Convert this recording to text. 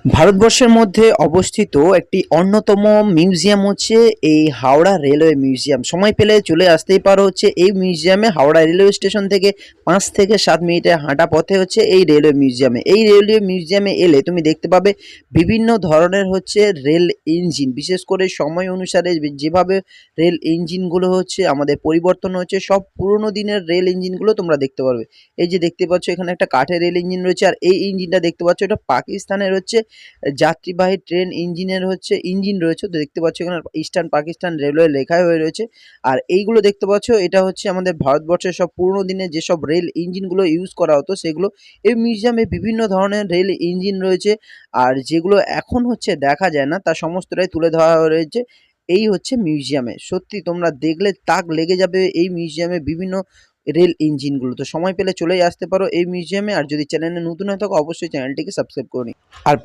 ভারতবর্ষের মধ্যে অবস্থিত একটি অন্যতম মিউজিয়াম হচ্ছে এই হাওড়া রেলওয়ে মিউজিয়াম। সময় পেলে চলে আসতেই পারো হচ্ছে এই মিউজিয়ামে। হাওড়া রেলওয়ে স্টেশন থেকে 5 থেকে 7 মিনিটের হাঁটা পথে হচ্ছে এই রেলওয়ে মিউজিয়ামে। এই রেলওয়ে মিউজিয়ামে এলে তুমি দেখতে পাবে বিভিন্ন ধরনের হচ্ছে রেল ইঞ্জিন, বিশেষ করে সময় অনুসারে যেভাবে রেল ইঞ্জিনগুলো হচ্ছে আমাদের পরিবর্তন হচ্ছে, সব পুরোনো দিনের রেল ইঞ্জিনগুলো তোমরা দেখতে পারবে। এই যে দেখতে পাচ্ছ এখানে একটা কাঠের রেল ইঞ্জিন রয়েছে, আর এই ইঞ্জিনটা দেখতে পাচ্ছ এটা পাকিস্তানের হচ্ছে যাত্রীবাহী ট্রেন ইঞ্জিনের হচ্ছে ইঞ্জিন রয়েছে। তো দেখতে পাচ্ছ এখানে ইস্টার্ন পাকিস্তান রেলওয়ে লেখাই হয়ে রয়েছে। আর এইগুলো দেখতে পাচ্ছ এটা হচ্ছে আমাদের ভারতবর্ষের সব পুরোনো দিনে যেসব রেল ইঞ্জিনগুলো ইউজ করা হতো সেগুলো। এই মিউজিয়ামে বিভিন্ন ধরনের রেল ইঞ্জিন রয়েছে, আর যেগুলো এখন হচ্ছে দেখা যায় না তার সমস্তটাই তুলে ধরা রয়েছে এই হচ্ছে মিউজিয়ামে। সত্যি তোমরা দেখলে তাক লেগে যাবে এই মিউজিয়ামে বিভিন্ন রেল ইঞ্জিনগুলো। তো সময় পেলে চলেই আসতে পারো এই মিউজিয়ামে। আর যদি চ্যানেলে নতুন হয়ে থাকো অবশ্যই চ্যানেলটিকে সাবস্ক্রাইব করে নিও। আর